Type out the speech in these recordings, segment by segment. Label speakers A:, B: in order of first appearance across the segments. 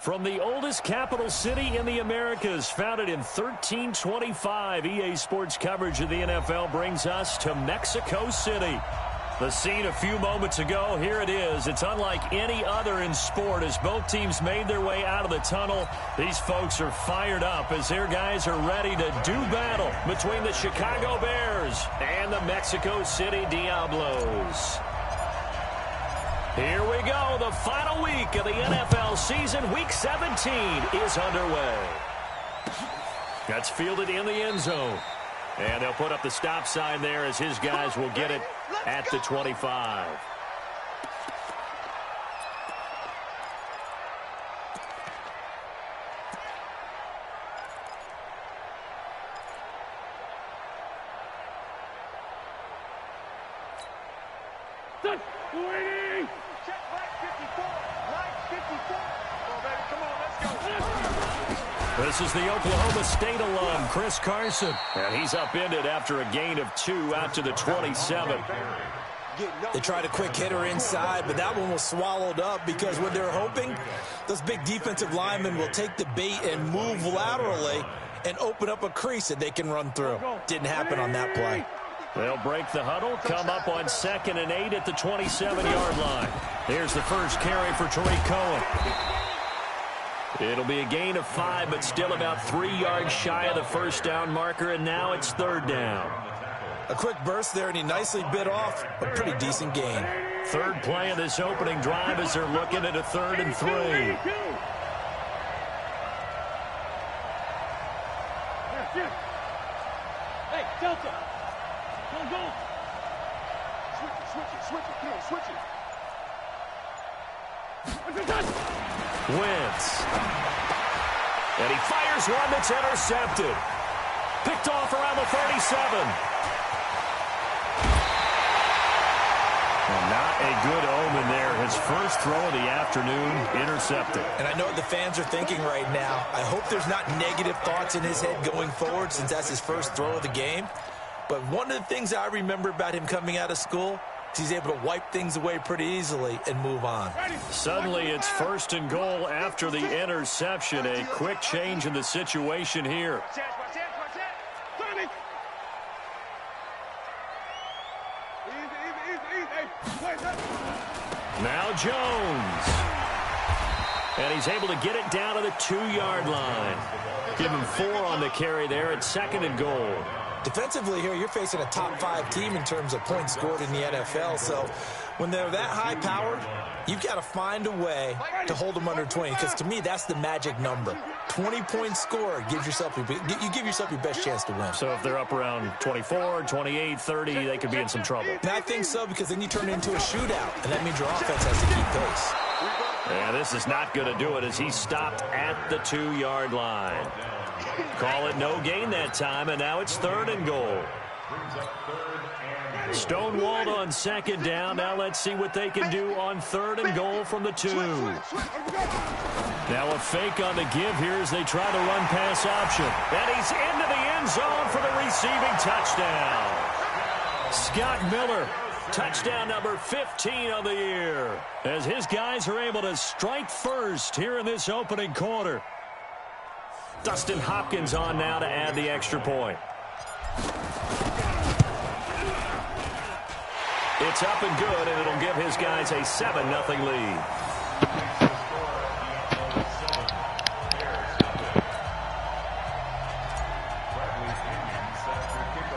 A: From the oldest capital city in the Americas, founded in 1325, EA Sports coverage of the NFL brings us to Mexico City. The scene a few moments ago, here it is. It's unlike any other in sport as both teams made their way out of the tunnel. These folks are fired up as their guys are ready to do battle between the Chicago Bears and the Mexico City Diablos. Here we go. The final week of the NFL season. Week 17 is underway. That's fielded in the end zone. And they'll put up the stop sign there as his guys will get it at the 25. This is the Oklahoma State alum, Chris Carson. And he's upended after a gain of 2 out to the 27.
B: They tried a quick hitter inside, but that one was swallowed up because what they're hoping, those big defensive linemen will take the bait and move laterally and open up a crease that they can run through. Didn't happen on that play.
A: They'll break the huddle, come up on 2nd and 8 at the 27-yard line. Here's the first carry for Tariq Cohen. It'll be a gain of 5, but still about 3 yards shy of the first down marker, and now it's 3rd down.
B: A quick burst there, and he nicely bit off a pretty decent gain.
A: Third play of this opening drive as they're looking at a 3rd and 3.
C: Hey, Delta. Go. Switch it.
A: Wentz. And he fires one that's intercepted. Picked off around the 37. And not a good omen there. His first throw of the afternoon intercepted.
B: And I know what the fans are thinking right now. I hope there's not negative thoughts in his head going forward since that's his first throw of the game. But one of the things I remember about him coming out of school, he's able to wipe things away pretty easily and move on.
A: Suddenly it's 1st and goal after the interception. A quick change in the situation here. Now Jones. And he's able to get it down to the 2-yard line. Give him 4 on the carry there at 2nd and goal.
B: Defensively here, you're facing a top 5 team in terms of points scored in the NFL. So when they're that high-powered, you've got to find a way to hold them under 20. Because to me, that's the magic number. 20 points scored gives yourself you give yourself your best chance to win.
A: So if they're up around 24, 28, 30, they could be in some trouble.
B: And I think so, because then you turn it into a shootout, and that means your offense has to keep pace.
A: And this is not going to do it as he stopped at the 2-yard line. Call it no gain that time, and now it's 3rd and goal. Stonewalled on 2nd down. Now let's see what they can do on 3rd and goal from the 2. Now a fake on the give here as they try the run-pass option. And he's into the end zone for the receiving touchdown. Scott Miller, touchdown number 15 of the year, as his guys are able to strike first here in this opening quarter. Dustin Hopkins on now to add the extra point. It's up and good, and it'll give his guys a 7-0 lead.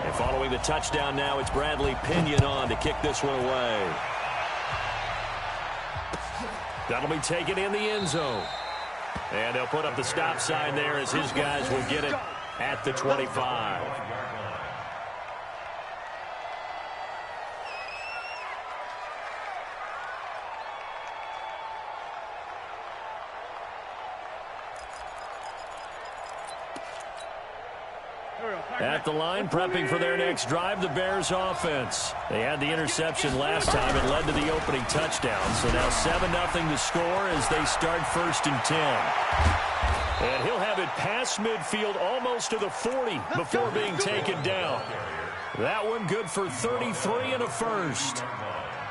A: And following the touchdown now, it's Bradley Pinion on to kick this one away. That'll be taken in the end zone. And they'll put up the stop sign there as his guys will get it at the 25. At the line, prepping for their next drive, the Bears offense. They had the interception last time. It led to the opening touchdown. So now 7-0 to score as they start 1st and 10. And he'll have it past midfield almost to the 40 before being taken down. That one good for 33 and a first.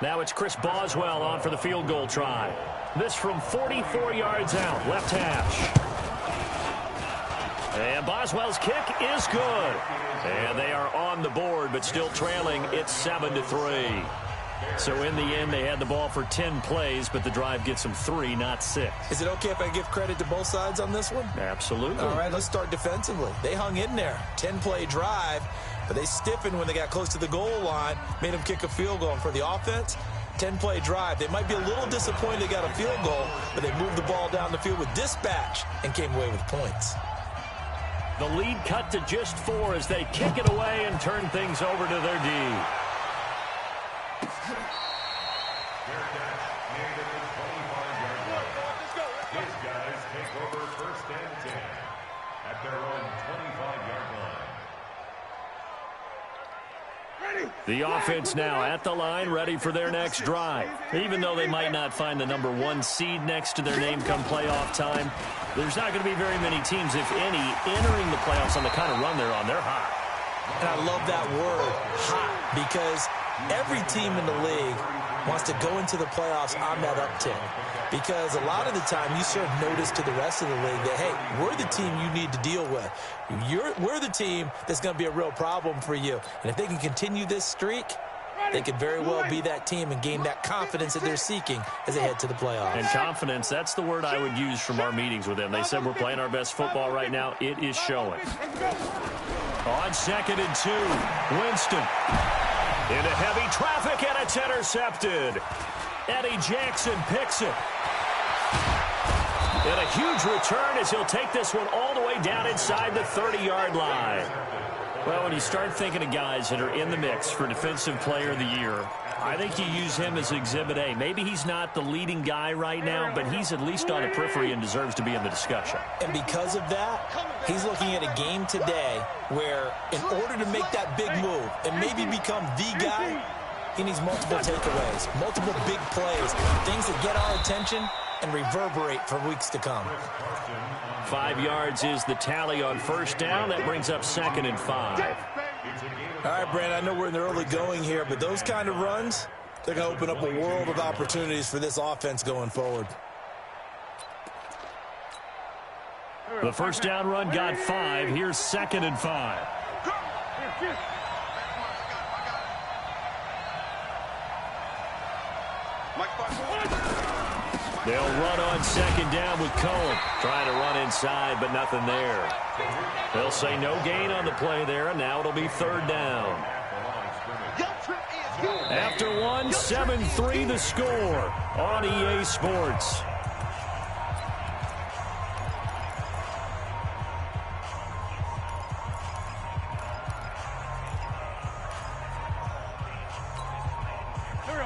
A: Now it's Chris Boswell on for the field goal try. This from 44 yards out, left hash. And Boswell's kick is good. And they are on the board, but still trailing. It's 7-3. So in the end, they had the ball for 10 plays, but the drive gets them 3, not 6.
B: Is it okay if I give credit to both sides on this one?
A: Absolutely.
B: All right, let's start defensively. They hung in there. 10-play drive, but they stiffened when they got close to the goal line, made them kick a field goal. And for the offense, 10-play drive. They might be a little disappointed they got a field goal, but they moved the ball down the field with dispatch and came away with points.
A: The lead cut to just 4 as they kick it away and turn things over to their D. The offense now at the line, ready for their next drive. Even though they might not find the number 1 seed next to their name come playoff time, there's not going to be very many teams, if any, entering the playoffs on the kind of run they're on. They're hot.
B: And I love that word, hot, because every team in the league wants to go into the playoffs on that uptick. Because a lot of the time you serve notice to the rest of the league that, hey, we're the team you need to deal with. We're the team that's going to be a real problem for you. And if they can continue this streak, they could very well be that team and gain that confidence that they're seeking as they head to the playoffs.
A: And confidence, that's the word I would use from our meetings with them. They said we're playing our best football right now. It is showing. On 2nd and 2, Winston. Into heavy traffic, and it's intercepted. Eddie Jackson picks it. And a huge return as he'll take this one all the way down inside the 30-yard line. Well, when you start thinking of guys that are in the mix for Defensive Player of the Year, I think you use him as Exhibit A. Maybe he's not the leading guy right now, but he's at least on the periphery and deserves to be in the discussion.
B: And because of that, he's looking at a game today where in order to make that big move and maybe become the guy, he needs multiple takeaways, multiple big plays, things that get our attention and reverberate for weeks to come.
A: 5 yards is the tally on first down. That brings up 2nd and 5.
B: All right, Brand, I know we're in the early going here, but those kind of runs, they're going to open up a world of opportunities for this offense going forward.
A: The first down run got 5. Here's 2nd and 5. They'll run on 2nd down with Cohen. Trying to run inside, but nothing there. They'll say no gain on the play there, and now it'll be 3rd down. After one, 7-3 the score on EA Sports.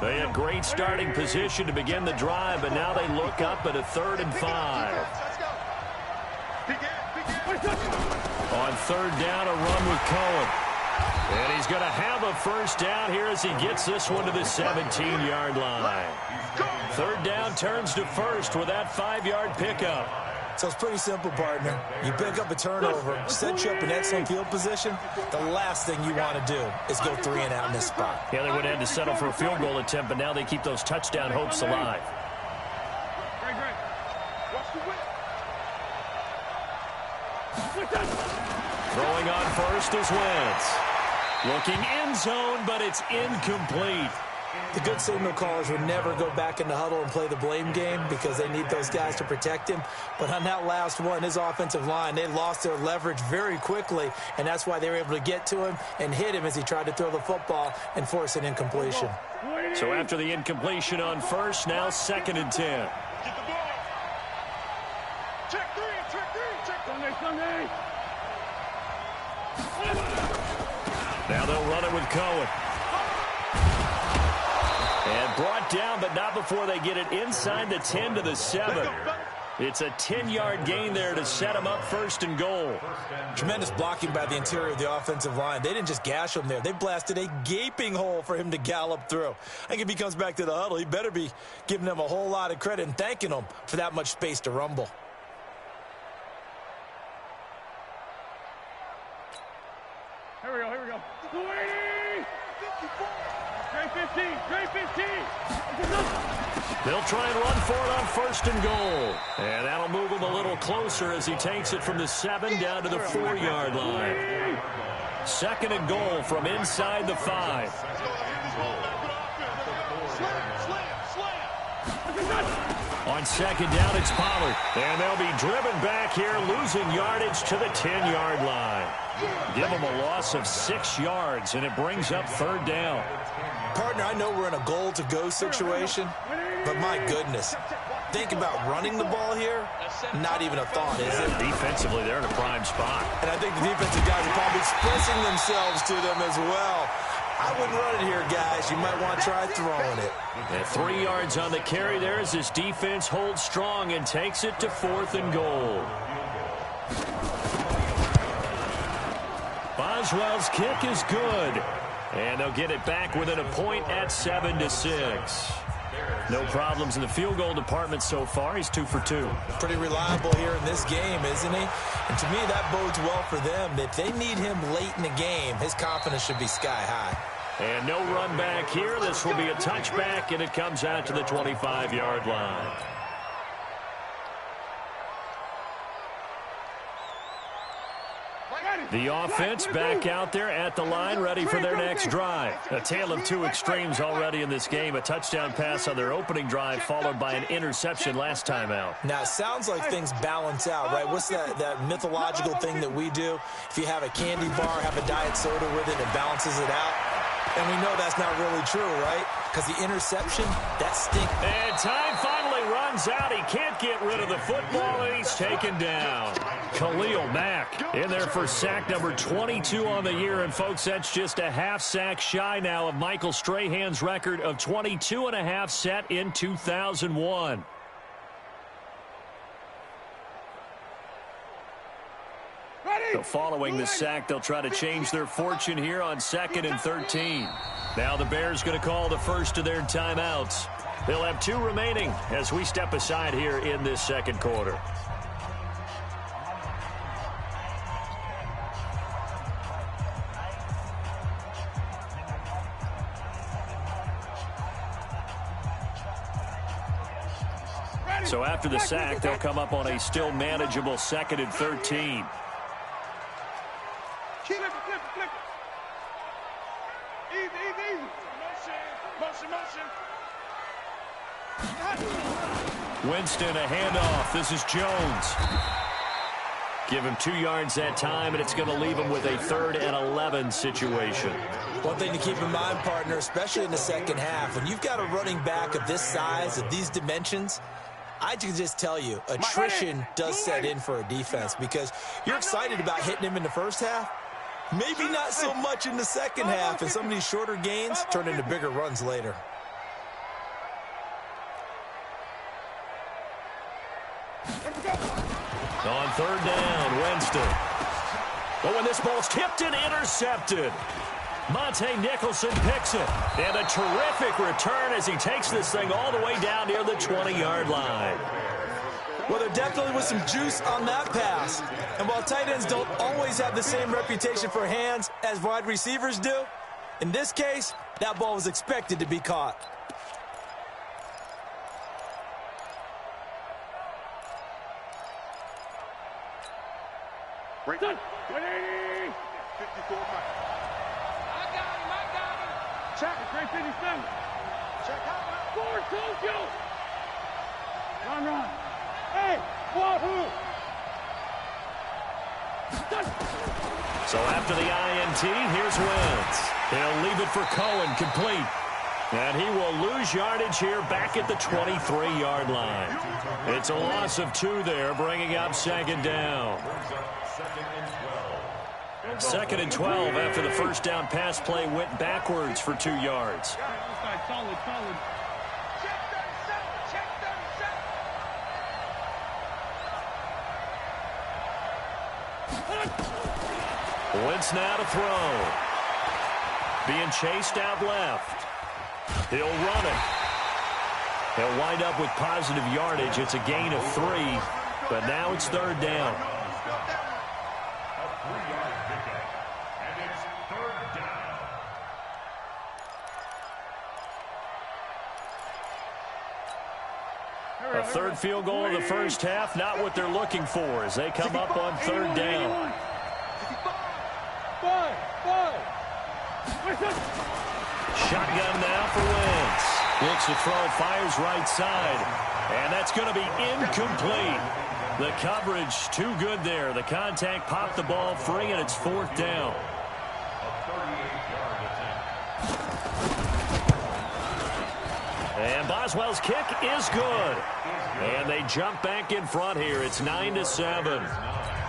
A: They had great starting position to begin the drive, but now they look up at a 3rd and 5. On 3rd down, a run with Cohen. And he's going to have a first down here as he gets this one to the 17-yard line. 3rd down turns to 1st with that 5-yard pickup.
B: So it's pretty simple, partner. You pick up a turnover, set you up in excellent field position. The last thing you want to do is go 3 and out in this spot.
A: Yeah, they would have had to settle for a field goal attempt, but now they keep those touchdown hopes alive. Throwing on first is Wentz. Looking end zone, but it's incomplete.
B: The good signal callers would never go back in the huddle and play the blame game because they need those guys to protect him. But on that last one, his offensive line, they lost their leverage very quickly, and that's why they were able to get to him and hit him as he tried to throw the football and force an incompletion.
A: So after the incompletion on first, now 2nd and 10.
C: Check 3, check Sunday.
A: Now they'll run it with Cohen. And brought down, but not before they get it inside the 10 to the 7. It's a 10-yard gain there to set him up 1st and goal.
B: Tremendous blocking by the interior of the offensive line. They didn't just gash him there. They blasted a gaping hole for him to gallop through. I think if he comes back to the huddle, he better be giving them a whole lot of credit and thanking them for that much space to rumble.
C: Here we go. Straight 15, straight 15.
A: They'll try and run for it on 1st and goal. And that'll move him a little closer as he takes it from the 7 down to the 4-yard line. 2nd and goal from inside the 5. On 2nd down, it's Pollard. And they'll be driven back here, losing yardage to the 10-yard line. Give them a loss of 6 yards, and it brings up 3rd down.
B: Partner, I know we're in a goal-to-go situation, but my goodness, think about running the ball here. Not even a thought, is it?
A: Defensively, they're in a prime spot.
B: And I think the defensive guys are probably expressing themselves to them as well. I wouldn't run it here, guys. You might want to try throwing it.
A: And 3 yards on the carry there as this defense holds strong and takes it to 4th and goal. Boswell's kick is good. And they'll get it back within a point at 7-6. No problems in the field goal department so far. He's 2 for 2.
B: Pretty reliable here in this game, isn't he? And to me, that bodes well for them. If they need him late in the game, his confidence should be sky high.
A: And no run back here. This will be a touchback, and it comes out to the 25-yard line. The offense back out there at the line, ready for their next drive. A tale of 2 extremes already in this game. A touchdown pass on their opening drive, followed by an interception last time out.
B: Now, it sounds like things balance out, right? What's that mythological thing that we do? If you have a candy bar, have a diet soda with it, it balances it out. And we know that's not really true, right? Because the interception, that stinks.
A: And time finally runs out. He can't get rid of the football, and he's taken down. Khalil Mack in there for sack number 22 on the year. And, folks, that's just a half sack shy now of Michael Strahan's record of 22.5 set in 2001. So following the sack, they'll try to change their fortune here on 2nd and 13. Now the Bears going to call the first of their timeouts. They'll have 2 remaining as we step aside here in this 2nd quarter. So after the sack, they'll come up on a still manageable 2nd and 13.
C: Flip. Easy. Motion.
A: Winston, a handoff. This is Jones. Give him 2 yards that time, and it's going to leave him with a 3rd and 11 situation.
B: One thing to keep in mind, partner, especially in the second half, when you've got a running back of this size, of these dimensions, I can just tell you, attrition does set in for a defense because you're excited about hitting him in the first half. Maybe not so much in the second half, and some of these shorter gains turn into bigger runs later.
A: On 3rd down, Winston. But when this ball's tipped and intercepted, Monte Nicholson picks it. And a terrific return as he takes this thing all the way down near the 20-yard line.
B: Well, there definitely was some juice on that pass. And while tight ends don't always have the same reputation for hands as wide receivers do, in this case, that ball was expected to be caught.
C: Break. 180. 54. I got him. Check. Great 57. Check out. Forward, Tokyo. Run. Hey, wahoo!
A: So after the INT, here's Wentz. He'll leave it for Cohen, complete. And he will lose yardage here back at the 23-yard line. It's a loss of 2 there, bringing up 2nd down. 2nd and 12 after the first down pass play went backwards for 2 yards.
C: Solid.
A: Wentz now to throw. Being chased out left. He'll run it. He'll wind up with positive yardage. It's a gain of 3, but now it's 3rd down. A third field goal in the first half, not what they're looking for as they come up on third down. Shotgun now for Wentz. Looks to throw, fires right side. And that's going to be incomplete. The coverage too good there. The contact popped the ball free, and it's fourth down. And Boswell's kick is good. And they jump back in front here. It's 9-7.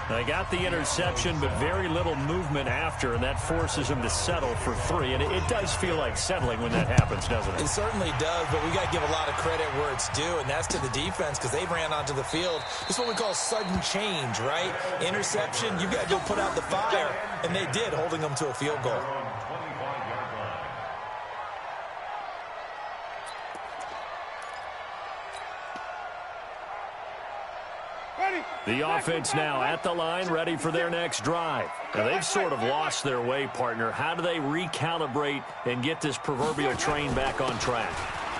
A: They got the interception, but very little movement after, and that forces them to settle for 3. And it does feel like settling when that happens, doesn't it?
B: It certainly does, but we got to give a lot of credit where it's due, and that's to the defense because they ran onto the field. It's what we call sudden change, right? Interception, you got to go put out the fire, and they did, holding them to a field goal.
A: The offense now at the line, ready for their next drive. Now, they've sort of lost their way, partner. How do they recalibrate and get this proverbial train back on track?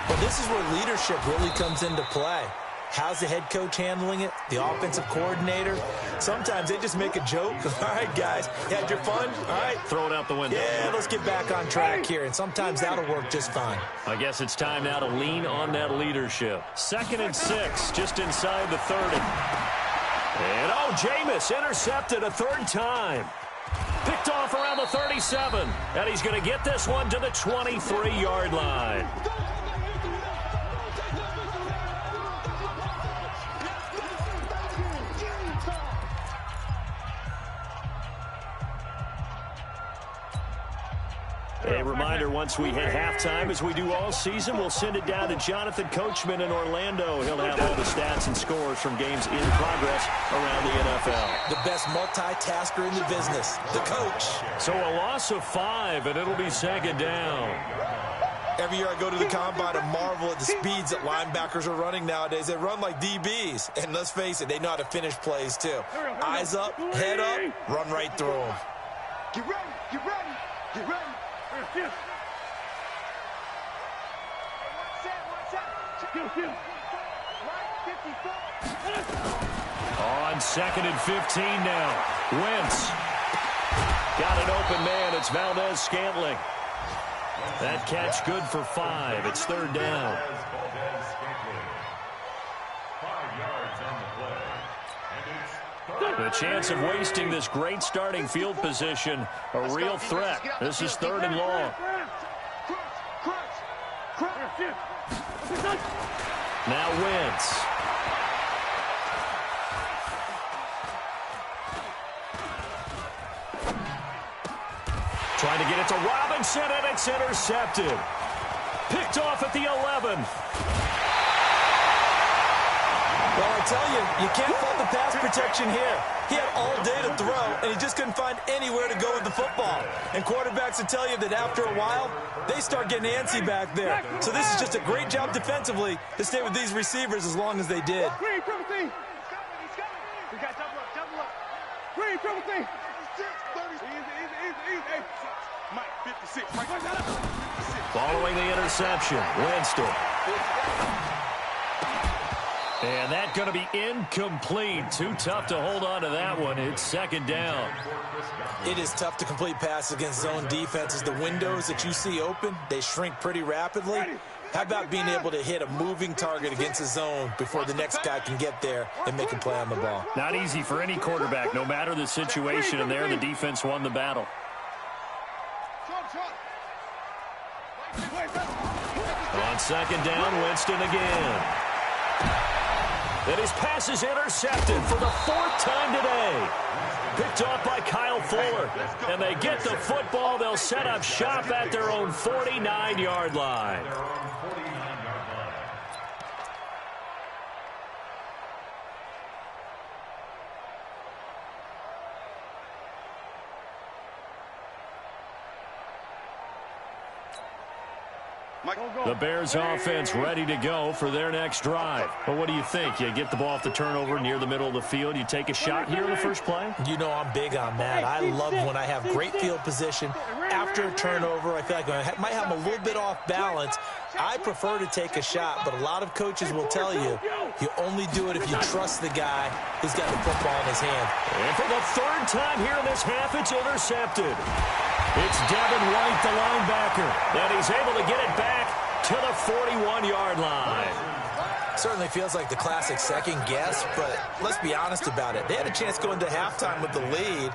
B: Well, this is where leadership really comes into play. How's the head coach handling it? The offensive coordinator? Sometimes they just make a joke. All right, guys, you had your fun? All right.
A: Throw it out the window.
B: Yeah, let's get back on track here, and sometimes that'll work just fine.
A: I guess it's time now to lean on that leadership. 2nd and 6, just inside the 30. And, oh, Jameis intercepted a third time. Picked off around the 37. And he's going to get this one to the 23-yard line. A reminder, once we hit halftime, as we do all season, we'll send it down to Jonathan Coachman in Orlando. He'll have all the stats and scores from games in progress around the NFL.
B: The best multitasker in the business, the coach.
A: So a loss of 5, and it'll be 2nd down.
B: Every year I go to the combine and marvel at the speeds that linebackers are running nowadays. They run like DBs. And let's face it, they know how to finish plays too. Eyes up, head up, run right through them.
C: Get ready, get ready, get ready.
A: On 2nd and 15 now. Wentz. Got an open man. It's Valdez-Scantling. That catch good for 5. It's 3rd down. The chance of wasting this great starting field position, a real threat. This is 3rd and long. Now Wentz. Trying to get it to Robinson, and it's intercepted. Picked off at the 11.
B: Well, I tell you, you can't fault the pass protection here. He had all day to throw, and he just couldn't find anywhere to go with the football. And quarterbacks will tell you that after a while, they start getting antsy back there. So this is just a great job defensively to stay with these receivers as long as they did.
C: Green, triple team. We got double up. Green, triple team. Easy. Mike, 56.
A: Following the interception, Winston. And that's going to be incomplete. Too tough to hold on to that one. It's 2nd down.
B: It is tough to complete passes against zone defenses. The windows that you see open, they shrink pretty rapidly. How about being able to hit a moving target against a zone before the next guy can get there and make a play on the ball?
A: Not easy for any quarterback, no matter the situation. And there, the defense won the battle. On 2nd down, Winston again. And his pass is intercepted for the 4th time today. Picked off by Kyle Fuller. And they get the football. They'll set up shop at their own 49-yard line. The Bears offense ready to go for their next drive. But what do you think? You get the ball off the turnover near the middle of the field. You take a shot here in the first play?
B: You know I'm big on that. I love when I have great field position after a turnover. I feel like I might have a little bit off balance. I prefer to take a shot, but a lot of coaches will tell you only do it if you trust the guy who's got the football in his hand.
A: And for the third time here in this half, it's intercepted. It's Devin White, the linebacker, and he's able to get it back to the 41-yard line.
B: Certainly feels like the classic second guess, but let's be honest about it. They had a chance going to halftime with the lead.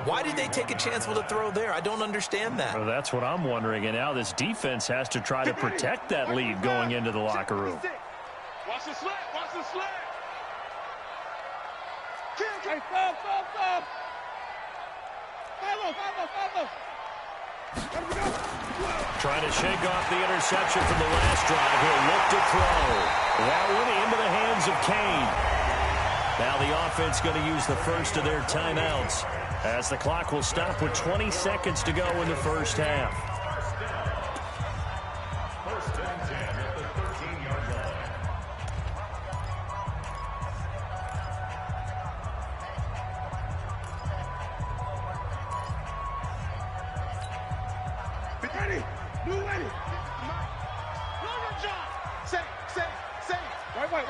B: Why did they take a chance with a throw there? I don't understand that.
A: Well, that's what I'm wondering, and now this defense has to try to protect that lead going into the locker room.
C: Watch the slap, watch the slap. Hey, stop. Follow.
A: Trying to shake off the interception from the last drive. He'll look to throw. That one into the hands of Kane. Now the offense going to use the first of their timeouts as the clock will stop with 20 seconds to go in the first half.
D: First and 10 at the 13-yard line.
C: Ready. New ready. Longer job. Say. Wait.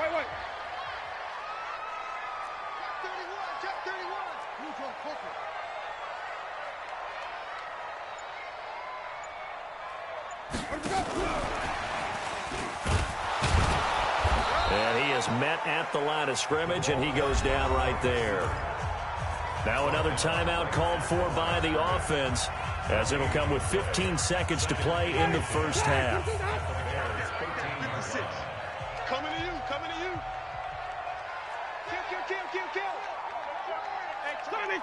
C: Check 31. Blue draw quicker.
A: And he is met at the line of scrimmage, and he goes down right there. Now another timeout called for by the offense, as it'll come with 15 seconds to play in the first half.
C: 56. Coming to you. Kill. Hey, Sonic.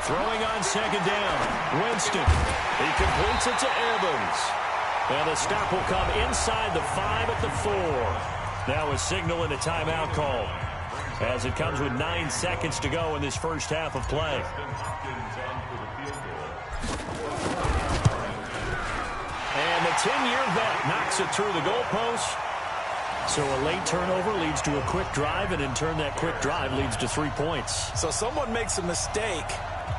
A: Throwing on second down, Winston. He completes it to Evans. And the stop will come inside the 5 at the 4. Now a signal and a timeout call, as it comes with 9 seconds to go in this first half of play. And the 10-year vet knocks it through the goalpost. So a late turnover leads to a quick drive, and in turn that quick drive leads to 3 points.
B: So someone makes a mistake,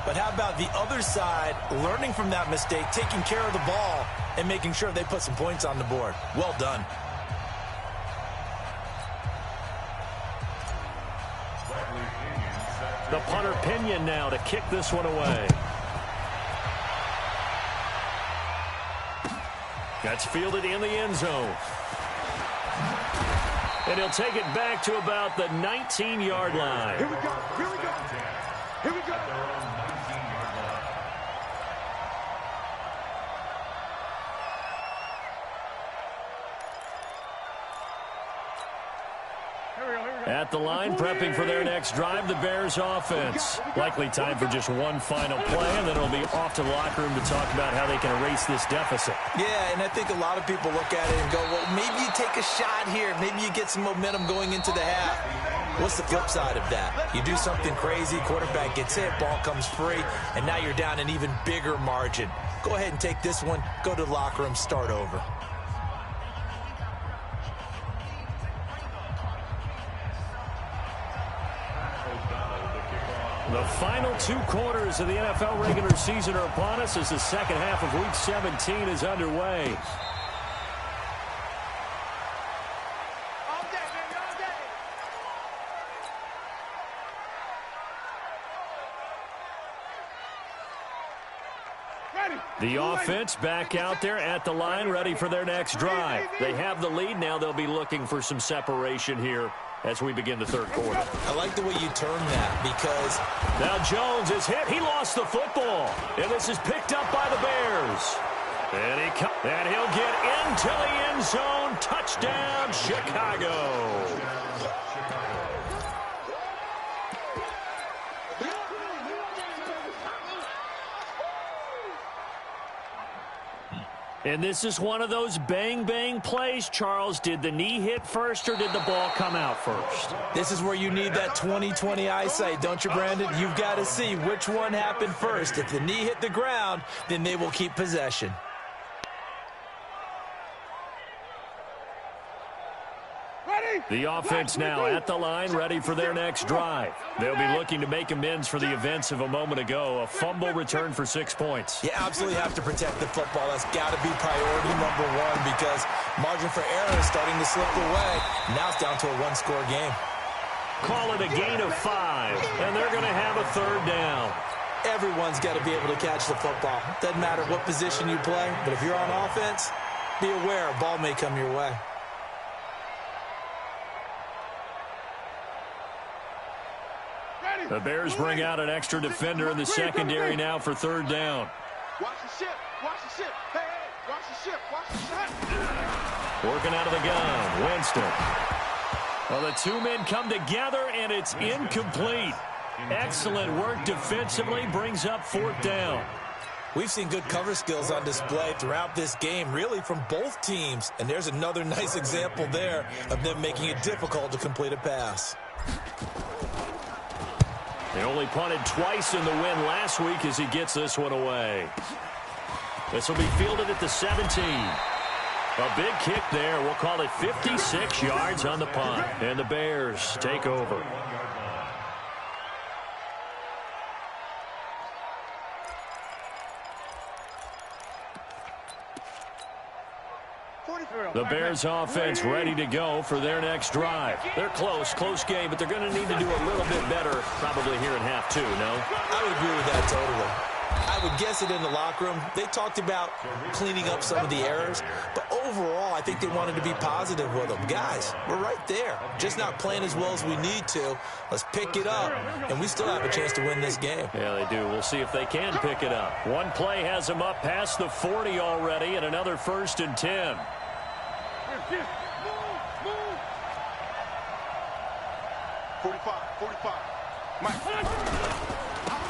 B: but how about the other side learning from that mistake, taking care of the ball, and making sure they put some points on the board? Well done.
A: The punter Pinion now to kick this one away. That's fielded in the end zone. And he'll take it back to about the 19-yard line.
C: Here we go.
A: At the line, prepping for their next drive, the Bears offense. Likely time for just one final play, and then it'll be off to the locker room to talk about how they can erase this deficit.
B: Yeah, and I think a lot of people look at it and go, well, maybe you take a shot here. Maybe you get some momentum going into the half. What's the flip side of that? You do something crazy, quarterback gets hit, ball comes free, and now you're down an even bigger margin. Go ahead and take this one, go to the locker room, start over.
A: The final 2 quarters of the NFL regular season are upon us as the second half of Week 17 is underway.
C: All day, baby, all day.
A: The offense back out there at the line, ready for their next drive. They have the lead. Now they'll be looking for some separation here as we begin the third quarter.
B: I like the way you turn that, because
A: now Jones is hit. He lost the football. And this is picked up by the Bears. And he'll get into the end zone. Touchdown, Chicago. And this is one of those bang-bang plays, Charles. Did the knee hit first or did the ball come out first?
B: This is where you need that 20/20 eyesight, don't you, Brandon? You've got to see which one happened first. If the knee hit the ground, then they will keep possession.
A: The offense now at the line, ready for their next drive. They'll be looking to make amends for the events of a moment ago. A fumble return for 6 points.
B: You absolutely have to protect the football. That's got to be priority number one because margin for error is starting to slip away. Now it's down to a one-score game.
A: Call it a gain of 5, and they're going to have a third down.
B: Everyone's got to be able to catch the football. Doesn't matter what position you play, but if you're on offense, be aware a ball may come your way.
A: The Bears bring out an extra defender in the secondary now for third down.
C: Watch the ship. Watch the ship. Hey, watch the ship. Watch the ship.
A: Working out of the gun, Winston. Well, the two men come together, and it's incomplete. Excellent work defensively, brings up fourth down.
B: We've seen good cover skills on display throughout this game, really from both teams. And there's another nice example there of them making it difficult to complete a pass.
A: They only punted twice in the win last week as he gets this one away. This will be fielded at the 17. A big kick there. We'll call it 56 yards on the punt. And the Bears take over. The Bears offense ready to go for their next drive. They're close game, but they're going to need to do a little bit better probably here in half 2, no?
B: I would agree with that totally. I would guess it in the locker room. They talked about cleaning up some of the errors, but overall, I think they wanted to be positive with them. Guys, we're right there. Just not playing as well as we need to. Let's pick it up, and we still have a chance to win this game.
A: Yeah, they do. We'll see if they can pick it up. One play has them up past the 40 already, and another 1st and 10.
C: Move. 45.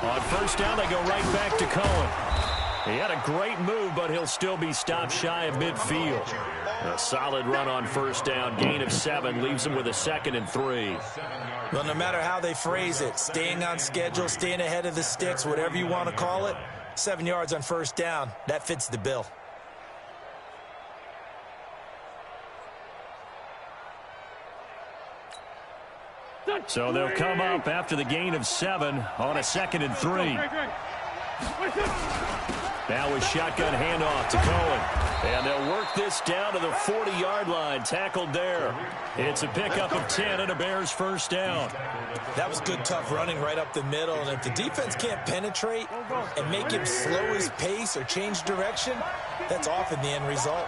A: On first down, they go right back to Cohen. He had a great move, but he'll still be stopped shy of midfield. A solid run on first down. Gain of 7 leaves him with a 2nd and 3.
B: Well, no matter how they phrase it, staying on schedule, staying ahead of the sticks, whatever you want to call it, 7 yards on first down, that fits the bill.
A: So they'll come up after the gain of 7 on a 2nd and 3. Now a shotgun handoff to Cohen. And they'll work this down to the 40-yard line. Tackled there. It's a pickup of 10 and a Bears first down.
B: That was good, tough running right up the middle. And if the defense can't penetrate and make him slow his pace or change direction, that's often the end result.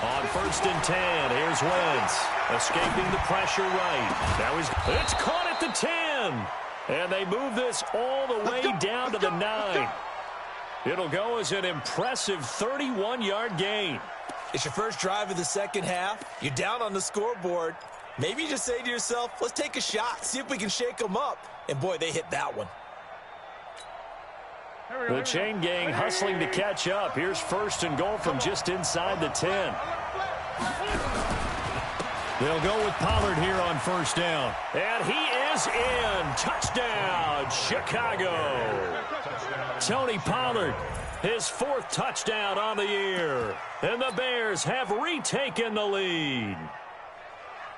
A: On 1st and 10, here's Wentz. Escaping the pressure right. Now it's caught at the 10. And they move this all the way down to the 9. It'll go as an impressive 31-yard gain.
B: It's your first drive of the second half. You're down on the scoreboard. Maybe you just say to yourself, let's take a shot, see if we can shake them up. And, boy, they hit that one.
A: The chain gang hustling to catch up. Here's 1st and goal from just inside the 10. They'll go with Pollard here on first down. And he is in. Touchdown, Chicago. Tony Pollard, his 4th touchdown on the year. And the Bears have retaken the lead.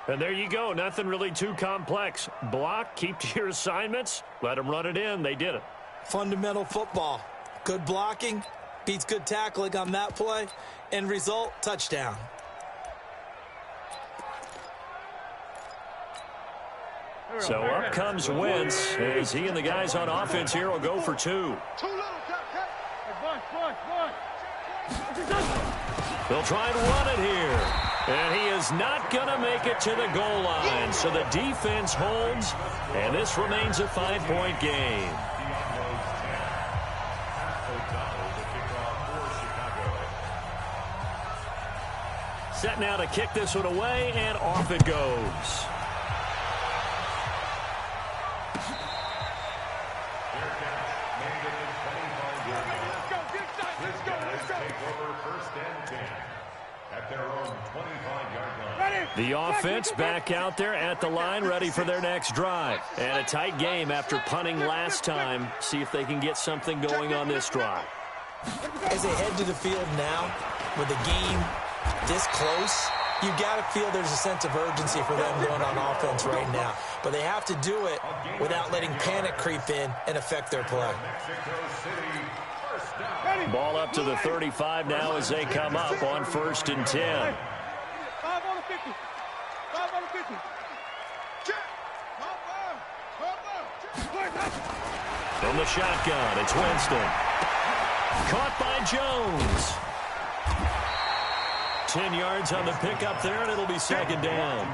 A: And there you go. Nothing really too complex. Block, keep to your assignments, let them run it in. They did it.
B: Fundamental football. Good blocking beats good tackling on that play. End result, touchdown.
A: So up comes Wentz as he and the guys on offense here will go for 2. They'll try and run it here. And he is not going to make it to the goal line. So the defense holds, and this remains a 5-point game. Set now to kick this one away, and off it goes.
D: and 10 at their own 25-yard line.
A: The offense back out there at the line, ready for their next drive. And a tight game after punting last time. See if they can get something going on this drive.
B: As they head to the field now, with the game this close, you got to feel there's a sense of urgency for them going on offense right now. But they have to do it without letting panic creep in and affect their play.
A: Ball up to the 35 now as they come up on 1st and 10.
C: 5 on the 50. 5 on the 50. Check.
A: From the shotgun, it's Winston. Caught by Jones. 10 yards on the pickup there, and it'll be 2nd down.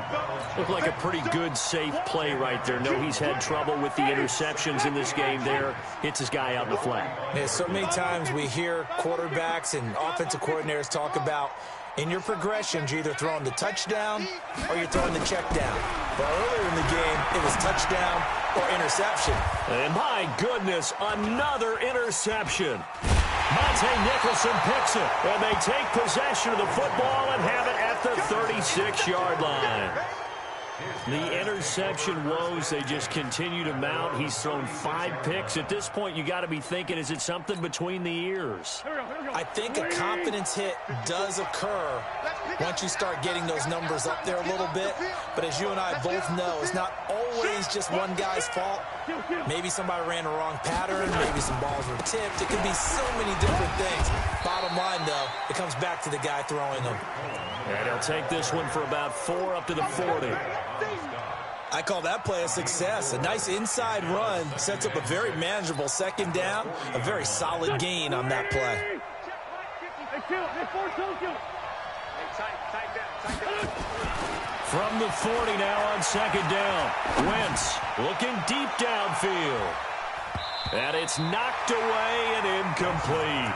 A: Looked like a pretty good, safe play right there. No, he's had trouble with the interceptions in this game there. Hits his guy out in the flat.
B: Yeah, so many times we hear quarterbacks and offensive coordinators talk about in your progressions, you're either throwing the touchdown or you're throwing the check down. But earlier in the game, it was touchdown or interception.
A: And my goodness, another interception. Monte Nicholson picks it, and they take possession of the football and have it at the 36-yard line. The interception woes, they just continue to mount. He's thrown 5 picks. At this point, you got to be thinking, is it something between the ears?
B: I think a confidence hit does occur once you start getting those numbers up there a little bit. But as you and I both know, it's not always just one guy's fault. Maybe somebody ran a wrong pattern. Maybe some balls were tipped. It could be so many different things. Bottom line, though, it comes back to the guy throwing them.
A: And he'll take this one for about 4 up to the 40.
B: I call that play a success. A nice inside run sets up a very manageable 2nd down. A very solid gain on that play.
A: From the 40 now on 2nd down. Wentz looking deep downfield. And it's knocked away and incomplete.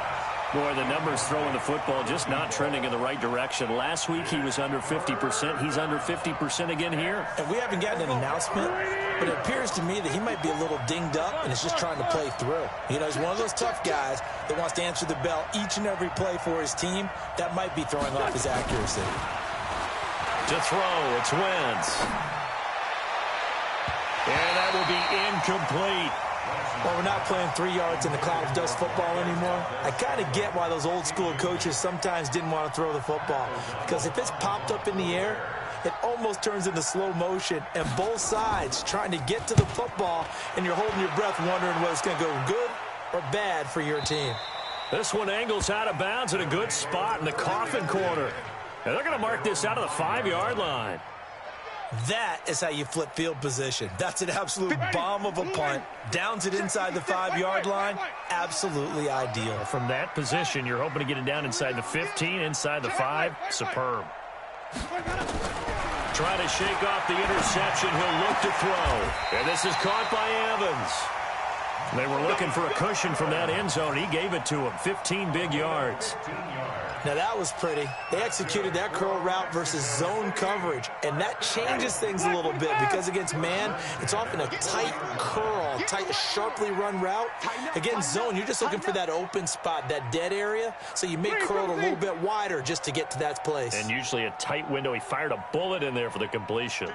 A: Boy, the numbers throwing the football just not trending in the right direction. Last week he was under 50%. He's under 50% again here.
B: And we haven't gotten an announcement, but it appears to me that he might be a little dinged up and is just trying to play through. You know, he's one of those tough guys that wants to answer the bell each and every play for his team. That might be throwing off his accuracy.
A: To throw, it's Wentz. And that will be incomplete.
B: Well, we're not playing 3 yards in the cloud of dust football anymore. I kind of get why those old school coaches sometimes didn't want to throw the football. Because if it's popped up in the air, it almost turns into slow motion. And both sides trying to get to the football, and you're holding your breath wondering whether it's going to go good or bad for your team.
A: This one angles out of bounds at a good spot in the coffin corner. And they're going to mark this out of the 5-yard line.
B: That is how you flip field position. That's an absolute bomb of a punt. Downs it inside the 5-yard line. Absolutely ideal.
A: From that position, you're hoping to get it down inside the 15, inside the 5. Superb. Trying to shake off the interception. He'll look to throw. And this is caught by Evans. They were looking for a cushion from that end zone. He gave it to him. 15 big yards.
B: Now that was pretty. They executed that curl route versus zone coverage, and that changes things a little bit because against man, it's often a tight curl, tight, sharply run route. Against zone, you're just looking for that open spot, that dead area, so you may curl it a little bit wider just to get to that place.
A: And usually a tight window. He fired a bullet in there for the completion.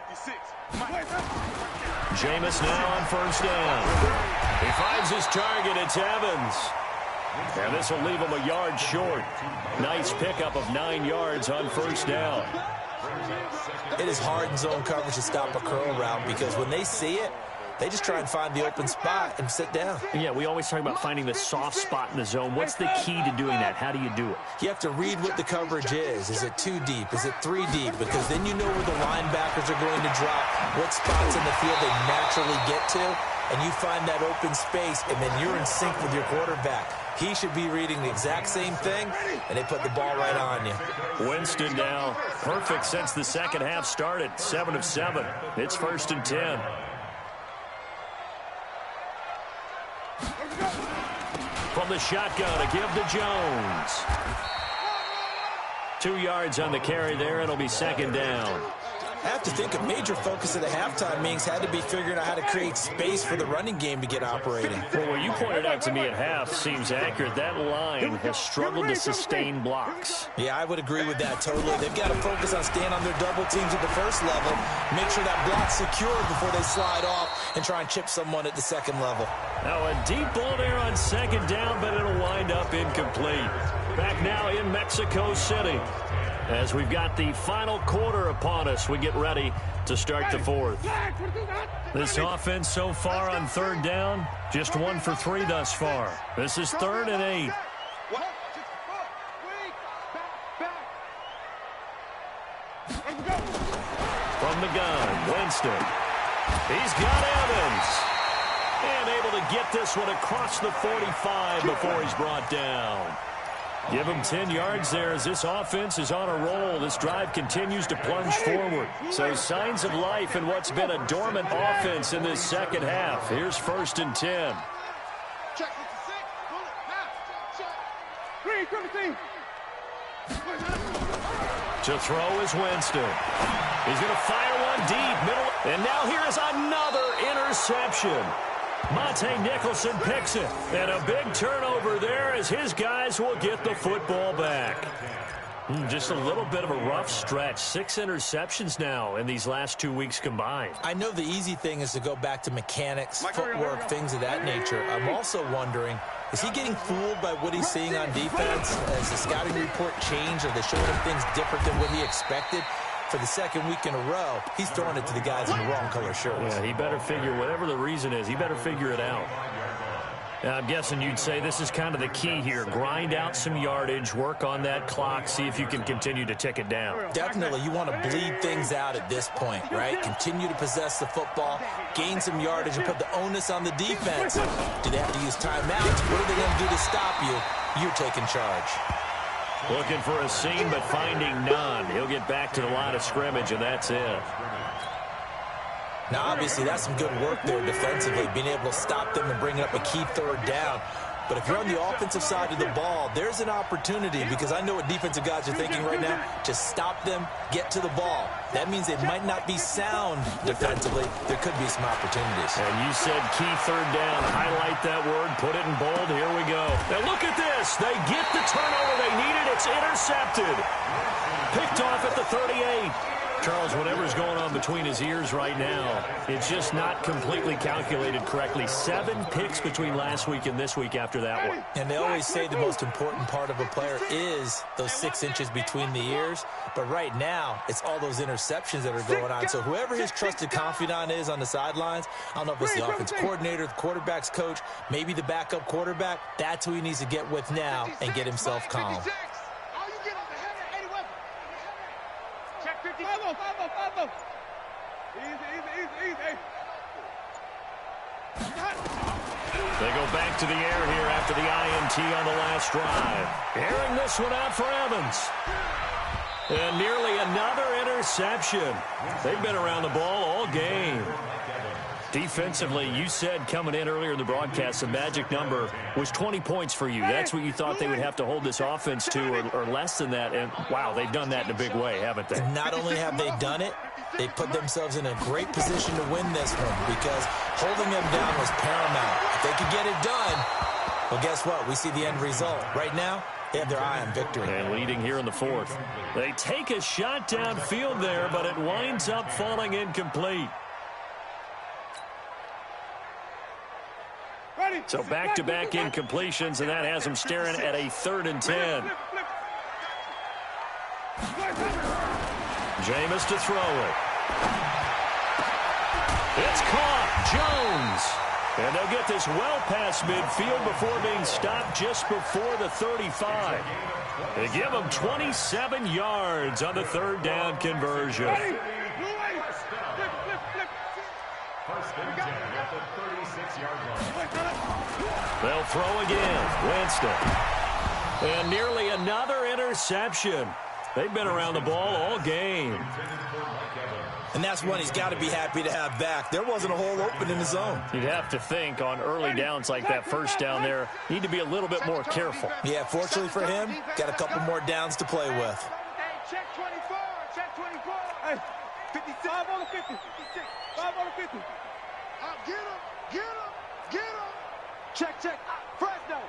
A: Jameis now on 1st down. He finds his target. It's Evans. And this will leave him a yard short. Nice pickup of 9 yards on 1st down.
B: It is hard in zone coverage to stop a curl route because when they see it, they just try and find the open spot and sit down.
A: Yeah, we always talk about finding the soft spot in the zone. What's the key to doing that? How do you do it?
B: You have to read what the coverage is. Is it 2 deep? Is it 3 deep? Because then you know where the linebackers are going to drop, what spots in the field they naturally get to, and you find that open space, and then you're in sync with your quarterback. He should be reading the exact same thing, and they put the ball right on you.
A: Winston now, perfect since the second half started. 7 of 7. It's 1st and 10. From the shotgun, a give to Jones. 2 yards on the carry there. It'll be 2nd down.
B: I have to think a major focus of the halftime meetings had to be figuring out how to create space for the running game to get operating.
A: Well, what you pointed out to me at half seems accurate. That line has struggled to sustain blocks.
B: Yeah, I would agree with that totally. They've got to focus on staying on their double teams at the first level, make sure that block's secure before they slide off and try and chip someone at the second level.
A: Now a deep ball there on second down, but it'll wind up incomplete. Back now in Mexico City. As we've got the final quarter upon us, we get ready to start the fourth. This offense so far on third down, just 1 for 3 thus far. This is 3rd and 8. From the gun, Winston. He's got Evans. And able to get this one across the 45 before he's brought down. Give him 10 yards there as this offense is on a roll. This drive continues to plunge forward. So signs of life in what's been a dormant offense in this second half. Here's 1st and 10. To throw is Winston. He's going to fire one deep, middle. And now here is another interception. Monte Nicholson picks it. And a big turnover there as his guys will get the football back. Just a little bit of a rough stretch. 6 interceptions now in these last 2 weeks combined.
B: I know the easy thing is to go back to mechanics, footwork, things of that nature. I'm also wondering, is he getting fooled by what he's seeing on defense? Has the scouting report changed? Are they showing him things different than what he expected? For the second week in a row, he's throwing it to the guys in the wrong color shirts.
A: Yeah, he better figure, whatever the reason is, he better figure it out. Now, I'm guessing you'd say this is kind of the key here. Grind out some yardage, work on that clock, see if you can continue to tick it down.
B: Definitely, you want to bleed things out at this point, right? Continue to possess the football, gain some yardage, and put the onus on the defense. Do they have to use timeouts? What are they going to do to stop you? You're taking charge.
A: Looking for a seam, but finding none. He'll get back to the line of scrimmage, and that's it.
B: Now, obviously, that's some good work there defensively, being able to stop them and bring up a key 3rd down. But if you're on the offensive side of the ball, there's an opportunity, because I know what defensive guys are thinking right now. Just stop them, get to the ball. That means they might not be sound defensively. There could be some opportunities.
A: And you said key 3rd down. Highlight that word. Put it in bold. Here we go. Now look at this. They get the turnover they needed. It's intercepted. Picked off at the 38. Charles, whatever's going on between his ears right now, it's just not completely calculated correctly. 7 picks between last week and this week after that one.
B: And they always say the most important part of a player is those 6 inches between the ears. But right now, it's all those interceptions that are going on. So whoever his trusted confidant is on the sidelines, I don't know if it's the offense coordinator, the quarterback's coach, maybe the backup quarterback, that's who he needs to get with now and get himself calm.
A: They go back to the air here after the INT on the last drive. Airing this one out for Evans. And nearly another interception. They've been around the ball all game. Defensively, you said coming in earlier in the broadcast, the magic number was 20 points for you. That's what you thought they would have to hold this offense to, or less than that. And, wow, they've done that in a big way, haven't they?
B: And not only have they done it, they put themselves in a great position to win this one, because holding them down was paramount. If they could get it done, well, guess what? We see the end result. Right now, they have their eye on victory.
A: And leading here in the 4th. They take a shot downfield there, but it winds up falling incomplete. So back-to-back incompletions, and that has them staring at a 3rd and 10. Jameis to throw it. It's caught. Jones. And they'll get this well past midfield before being stopped just before the 35. They give them 27 yards on the 3rd down conversion. They'll throw again. Winston. And nearly another interception. They've been around the ball all game.
B: And that's one he's got to be happy to have back. There wasn't a hole open in the zone.
A: You'd have to think on early downs like that first down there, need to be a little bit more careful.
B: Yeah, fortunately for him, got a couple more downs to play with.
C: Check 24. Check 24. Hey, 56. 5 on the 50. 56. 5 on the 50. Get him. Get him. Get him. Check. Fresno.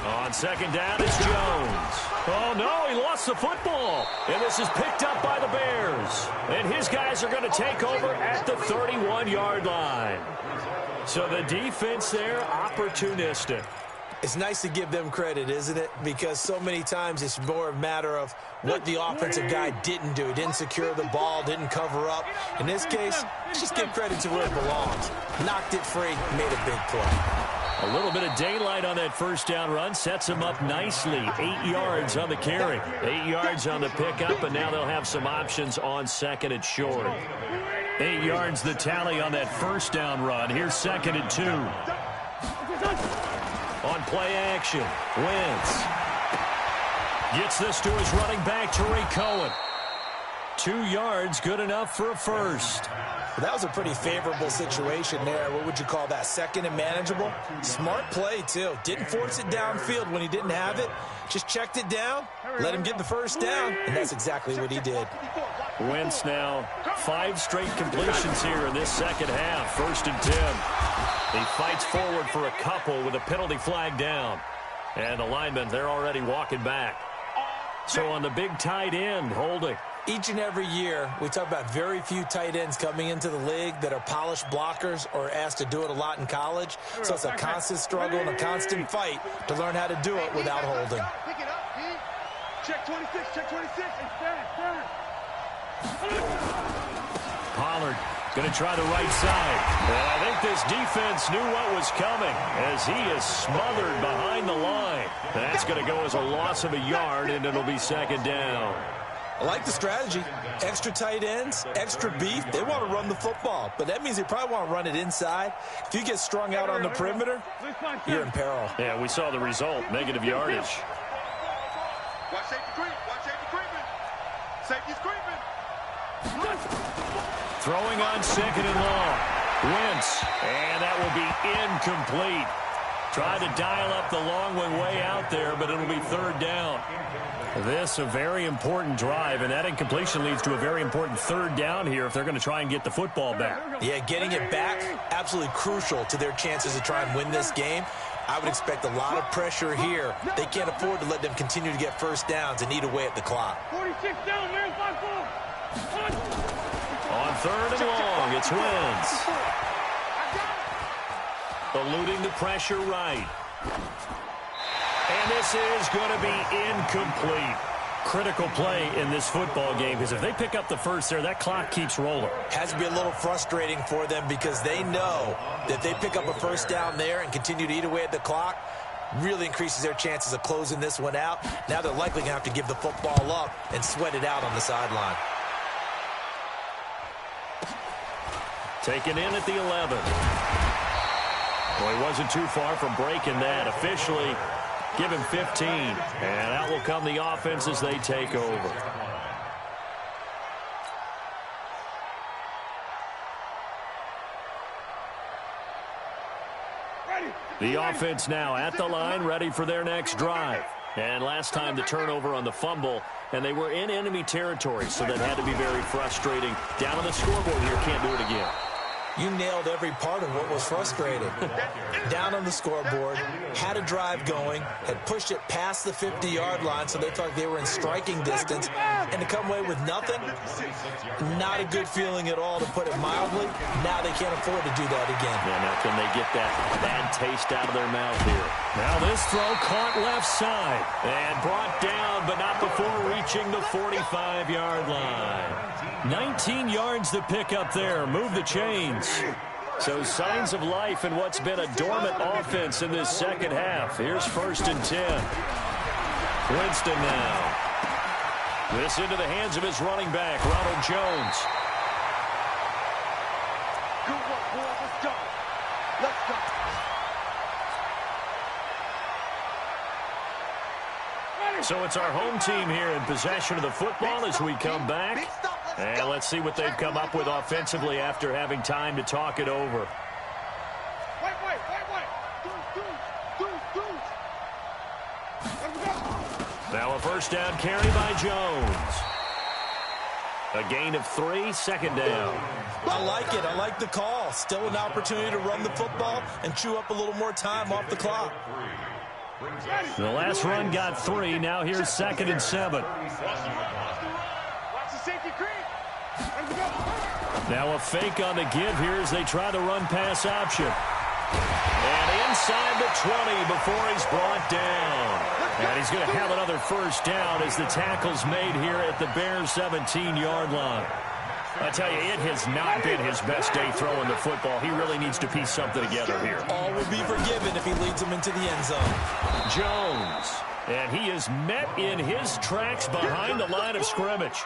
A: On second down, it's Jones. Oh, no, he lost the football. And this is picked up by the Bears. And his guys are going to take over at the 31-yard line. So the defense there, opportunistic.
B: It's nice to give them credit, isn't it? Because so many times it's more a matter of what the offensive guy didn't do. He didn't secure the ball, didn't cover up. In this case, let's just give credit to where it belongs. Knocked it free, made a big play.
A: A little bit of daylight on that first down run sets him up nicely. 8 yards on the carry, 8 yards on the pickup, and now they'll have some options on second and short. 8 yards the tally on that first down run. Here's second and 2. On play action, Wentz gets this to his running back, Tariq Cohen. 2 yards, good enough for a first.
B: Well, that was a pretty favorable situation there. What would you call that? Second and manageable? Smart play, too. Didn't force it downfield when he didn't have it. Just checked it down, let him get the first down, and that's exactly what he did.
A: Wentz now 5 straight completions here in this second half. First and 10. He fights forward for a couple with a penalty flag down. And the linemen, they're already walking back. So on the big tight end, holding.
B: Each and every year, we talk about very few tight ends coming into the league that are polished blockers or asked to do it a lot in college. So it's a constant struggle and a constant fight to learn how to do it without holding.
C: Pick it up, D. Check 26. Check 26.
A: Pollard going to try the right side. And I think this defense knew what was coming as he is smothered behind the line. That's going to go as a loss of a yard, and it'll be second down.
B: I like the strategy. Extra tight ends, extra beef. They want to run the football, but that means they probably want to run it inside. If you get strung out on the perimeter, you're in peril.
A: Yeah, we saw the result, negative yardage.
C: Watch safety creep. Watch safety creeping. Safety's creeping.
A: Throwing on second and long. Wentz, and that will be incomplete. Tried to dial up the long one way out there, but it'll be third down. This a very important drive, and that incompletion leads to a very important third down here if they're going to try and get the football back.
B: Yeah, getting it back, absolutely crucial to their chances to try and win this game. I would expect a lot of pressure here. They can't afford to let them continue to get first downs and eat away at the clock.
C: 46 down, man. 5-4.
A: On third and long, it's Wentz. Eluding the pressure right. And this is going to be incomplete. Critical play in this football game because if they pick up the first there, that clock keeps rolling.
B: Has to be a little frustrating for them because they know that they pick up a first down there and continue to eat away at the clock, really increases their chances of closing this one out. Now they're likely going to have to give the football up and sweat it out on the sideline.
A: Taken in at the 11. Well, he wasn't too far from breaking that. Officially, give him 15. And out will come the offense as they take over. The offense now at the line, ready for their next drive. And last time the turnover on the fumble, and they were in enemy territory, so that had to be very frustrating. Down on the scoreboard here, can't do it again.
B: You nailed every part of what was frustrating. Down on the scoreboard, had a drive going, had pushed it past the 50-yard line so they thought they were in striking distance, and to come away with nothing, not a good feeling at all, to put it mildly. Now they can't afford to do that again.
A: Yeah, now can they get that bad taste out of their mouth here? Now this throw caught left side and brought down, but not before reaching the 45-yard line. 19 yards to pick up there. Move the chains. So signs of life in what's been a dormant offense in this second half. Here's first and 10. Winston now. This into the hands of his running back, Ronald Jones.
C: Good work, boys. Let's go. Let's go.
A: So it's our home team here in possession of the football as we come back. And let's see what they've come up with offensively after having time to talk it over.
C: Wait.
A: Now a first down carry by Jones. A gain of 3, second down.
B: I like it. I like the call. Still an opportunity to run the football and chew up a little more time off the clock.
A: The last run got 3. Now here's 2nd and 7. Now a fake on the give here as they try the run-pass option. And inside the 20 before he's brought down. And he's going to have another first down as the tackle's made here at the Bears' 17-yard line. I tell you, it has not been his best day throwing the football. He really needs to piece something together here.
B: All will be forgiven if he leads them into the end zone.
A: Jones. And he is met in his tracks behind the line of scrimmage.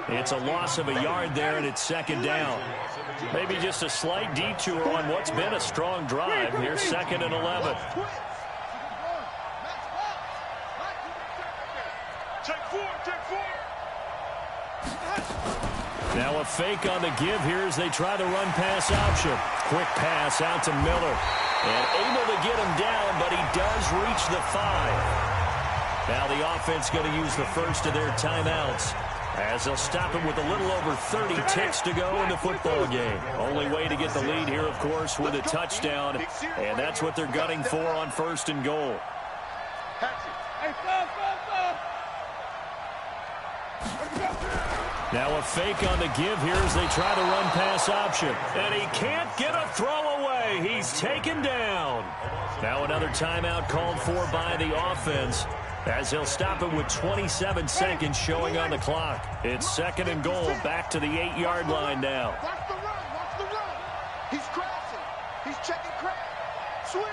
A: It's a loss of a yard there, and it's 2nd down. Maybe just a slight detour on what's been a strong drive. Here's 2nd and 11. Now a fake on the give here as they try the run-pass option. Quick pass out to Miller. And able to get him down, but he does reach the 5. Now the offense going to use the first of their timeouts as they'll stop him with a little over 30 ticks to go in the football game. Only way to get the lead here, of course, with a touchdown, and that's what they're gunning for on 1st and goal. Now a fake on the give here as they try the run-pass option. And he can't get a throw away. He's taken down. Now another timeout called for by the offense as they'll stop him with 27 seconds showing on the clock. It's 2nd and goal, back to the 8-yard line now.
C: Watch the run. Watch the run. He's crashing. He's checking crash. Switch.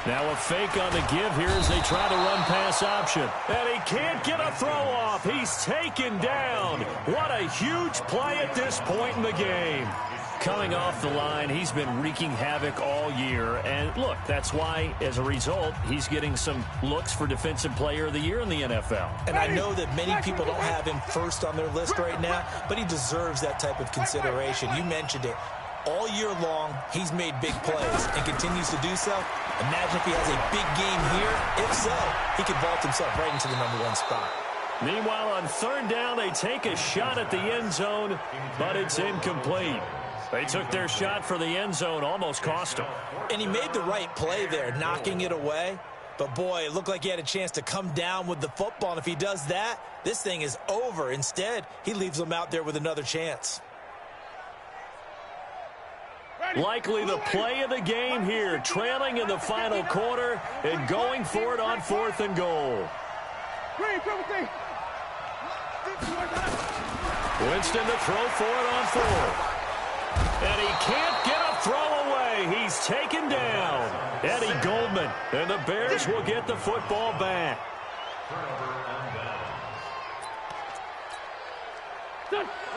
A: Now a fake on the give here as they try the run-pass option. And he can't get a throw off. He's taken down. What a huge play at this point in the game. Coming off the line, he's been wreaking havoc all year. And look, that's why, as a result, he's getting some looks for Defensive Player of the Year in the NFL.
B: And I know that many people don't have him first on their list right now, but he deserves that type of consideration. You mentioned it. All year long, he's made big plays and continues to do so. Imagine if he has a big game here. If so, he could vault himself right into the #1 spot.
A: Meanwhile, on 3rd down, they take a shot at the end zone, but it's incomplete. They took their shot for the end zone, almost cost him.
B: And he made the right play there, knocking it away. But, boy, it looked like he had a chance to come down with the football. And if he does that, this thing is over. Instead, he leaves them out there with another chance.
A: Likely the play of the game here, trailing in the final quarter and going for it on 4th and goal. Winston to throw for it on 4th. And he can't get a throw away. He's taken down. Eddie Goldman. And the Bears will get the football back.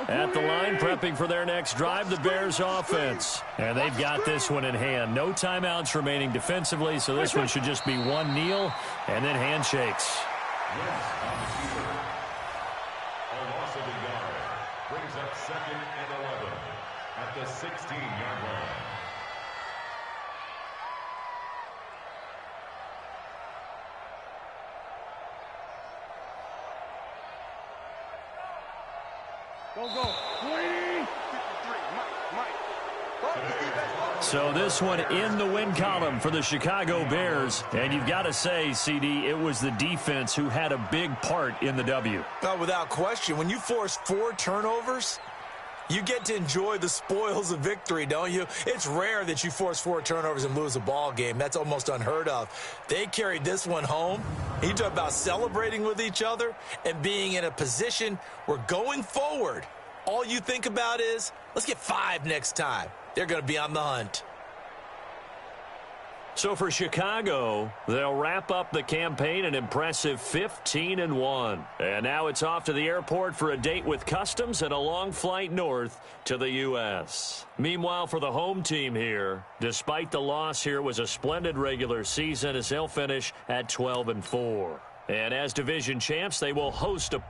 A: At the line, prepping for their next drive, the Bears offense. And they've got this one in hand. No timeouts remaining defensively, so this one should just be one kneel and then handshakes.
D: A loss of a yard brings up 2nd and 11 at the 16-yard line.
C: Go. 23. Mike.
A: So this one in the win column for the Chicago Bears. And you've got to say, CD, it was the defense who had a big part in the W.
B: Without question, when you force 4 turnovers, you get to enjoy the spoils of victory, don't you? It's rare that you force 4 turnovers and lose a ball game. That's almost unheard of. They carried this one home. You talk about celebrating with each other and being in a position where going forward, all you think about is, let's get 5 next time. They're going to be on the hunt.
A: So for Chicago, they'll wrap up the campaign an impressive 15-1. And now it's off to the airport for a date with Customs and a long flight north to the U.S. Meanwhile, for the home team here, despite the loss here, was a splendid regular season as they'll finish at 12-4. And as division champs, they will host a